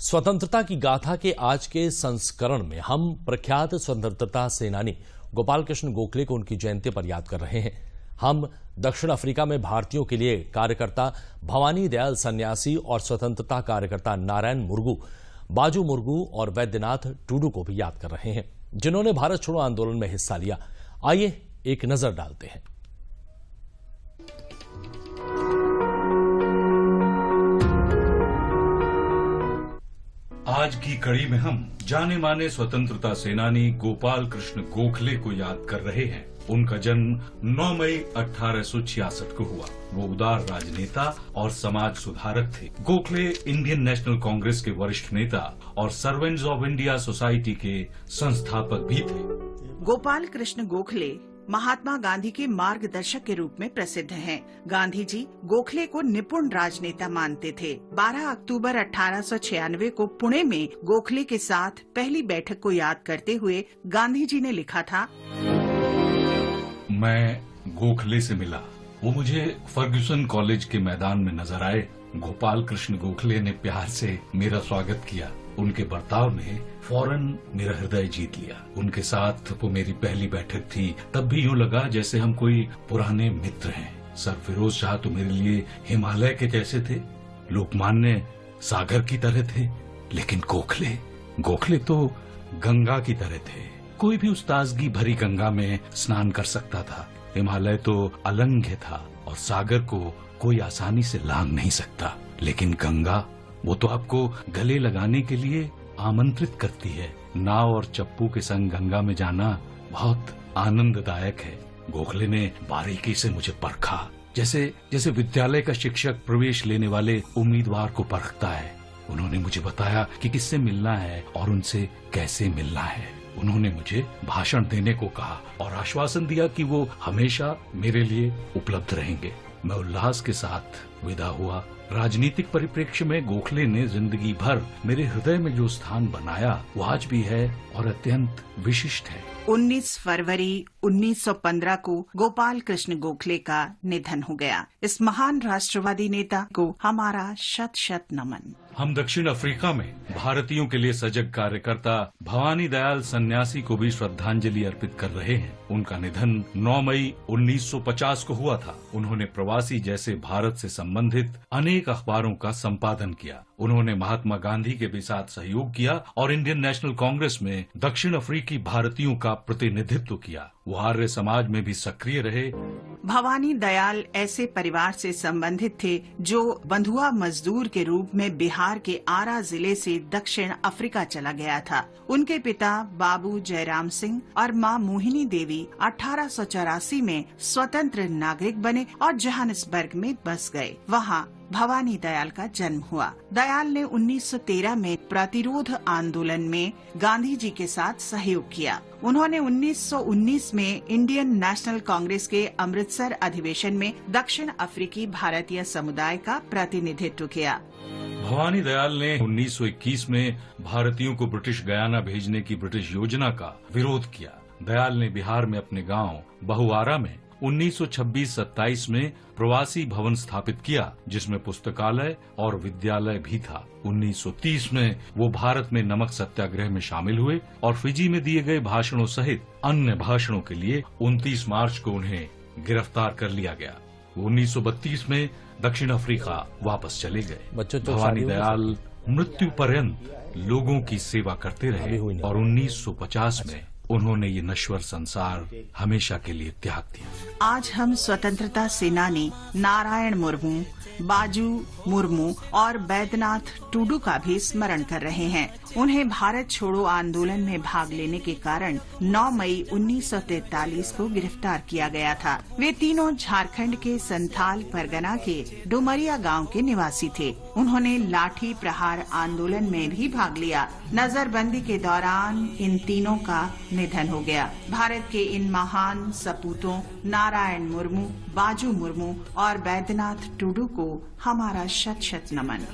स्वतंत्रता की गाथा के आज के संस्करण में हम प्रख्यात स्वतंत्रता सेनानी गोपाल कृष्ण गोखले को उनकी जयंती पर याद कर रहे हैं। हम दक्षिण अफ्रीका में भारतीयों के लिए कार्यकर्ता भवानी दयाल सन्यासी और स्वतंत्रता कार्यकर्ता नारायण मुर्गू, बाजू मुर्गू और वैद्यनाथ टूडू को भी याद कर रहे हैं, जिन्होंने भारत छोड़ो आंदोलन में हिस्सा लिया। आइए एक नजर डालते हैं। आज की कड़ी में हम जाने माने स्वतंत्रता सेनानी गोपाल कृष्ण गोखले को याद कर रहे हैं। उनका जन्म 9 मई 1866 को हुआ। वो उदार राजनेता और समाज सुधारक थे। गोखले इंडियन नेशनल कांग्रेस के वरिष्ठ नेता और सर्वेंट्स ऑफ इंडिया सोसाइटी के संस्थापक भी थे। गोपाल कृष्ण गोखले महात्मा गांधी के मार्गदर्शक के रूप में प्रसिद्ध हैं। गांधी जी गोखले को निपुण राजनेता मानते थे। 12 अक्टूबर 1896 को पुणे में गोखले के साथ पहली बैठक को याद करते हुए गांधी जी ने लिखा था, मैं गोखले से मिला। वो मुझे फर्ग्यूसन कॉलेज के मैदान में नजर आए। गोपाल कृष्ण गोखले ने प्यार से मेरा स्वागत किया। उनके बर्ताव ने फौरन मेरा हृदय जीत लिया। उनके साथ वो मेरी पहली बैठक थी। तब भी यूं लगा जैसे हम कोई पुराने मित्र हैं। सर फिरोज शाह तो मेरे लिए हिमालय के जैसे थे, लोकमान्य सागर की तरह थे, लेकिन गोखले तो गंगा की तरह थे। कोई भी उस ताजगी भरी गंगा में स्नान कर सकता था। हिमालय तो अलंघ्य था और सागर को कोई आसानी से लांघ नहीं सकता, लेकिन गंगा वो तो आपको गले लगाने के लिए आमंत्रित करती है। नाव और चप्पू के संग गंगा में जाना बहुत आनंददायक है। गोखले ने बारीकी से मुझे परखा, जैसे विद्यालय का शिक्षक प्रवेश लेने वाले उम्मीदवार को परखता है। उन्होंने मुझे बताया कि किससे मिलना है और उनसे कैसे मिलना है। उन्होंने मुझे भाषण देने को कहा और आश्वासन दिया कि वो हमेशा मेरे लिए उपलब्ध रहेंगे। मैं उल्लास के साथ विदा हुआ। राजनीतिक परिप्रेक्ष्य में गोखले ने जिंदगी भर मेरे हृदय में जो स्थान बनाया वो आज भी है और अत्यंत विशिष्ट है। 19 फरवरी 1915 को गोपाल कृष्ण गोखले का निधन हो गया। इस महान राष्ट्रवादी नेता को हमारा शत शत नमन। हम दक्षिण अफ्रीका में भारतीयों के लिए सजग कार्यकर्ता भवानी दयाल सन्यासी को भी श्रद्धांजलि अर्पित कर रहे हैं। उनका निधन 9 मई 1950 को हुआ था। उन्होंने प्रवासी जैसे भारत से संबंधित अनेक अखबारों का संपादन किया। उन्होंने महात्मा गांधी के भी साथ सहयोग किया और इंडियन नेशनल कांग्रेस में दक्षिण अफ्रीकी भारतीयों का प्रतिनिधित्व किया। वो आर्य समाज में भी सक्रिय रहे। भवानी दयाल ऐसे परिवार से संबंधित थे जो बंधुआ मजदूर के रूप में बिहार के आरा जिले से दक्षिण अफ्रीका चला गया था। उनके पिता बाबू जयराम सिंह और मां मोहिनी देवी 1884 में स्वतंत्र नागरिक बने और जोहानिसबर्ग में बस गए। वहां भवानी दयाल का जन्म हुआ। दयाल ने 1913 में प्रतिरोध आंदोलन में गांधी जी के साथ सहयोग किया। उन्होंने 1919 में इंडियन नेशनल कांग्रेस के अमृतसर अधिवेशन में दक्षिण अफ्रीकी भारतीय समुदाय का प्रतिनिधित्व किया। भवानी दयाल ने 1921 में भारतीयों को ब्रिटिश गयाना भेजने की ब्रिटिश योजना का विरोध किया। दयाल ने बिहार में अपने गांव बहुआरा में 1926-27 में प्रवासी भवन स्थापित किया, जिसमें पुस्तकालय और विद्यालय भी था। 1930 में वो भारत में नमक सत्याग्रह में शामिल हुए और फिजी में दिए गए भाषणों सहित अन्य भाषणों के लिए 29 मार्च को उन्हें गिरफ्तार कर लिया गया। 1932 में दक्षिण अफ्रीका वापस चले गए। भवानी दयाल मृत्यु पर्यंत लोगों की सेवा करते रहे और 1950 में उन्होंने ये नश्वर संसार हमेशा के लिए त्याग दिया। आज हम स्वतंत्रता सेनानी नारायण मुर्मू, बाजू मुर्मू और वैद्यनाथ टूडू का भी स्मरण कर रहे हैं। उन्हें भारत छोड़ो आंदोलन में भाग लेने के कारण 9 मई 1943 को गिरफ्तार किया गया था। वे तीनों झारखंड के संथाल परगना के डुमरिया गांव के निवासी थे। उन्होंने लाठी प्रहार आंदोलन में भी भाग लिया। नजरबंदी के दौरान इन तीनों का निधन हो गया। भारत के इन महान सपूतों नारायण मुर्मू, बाजू मुर्मू और वैद्यनाथ टूडू को हमारा शत शत नमन।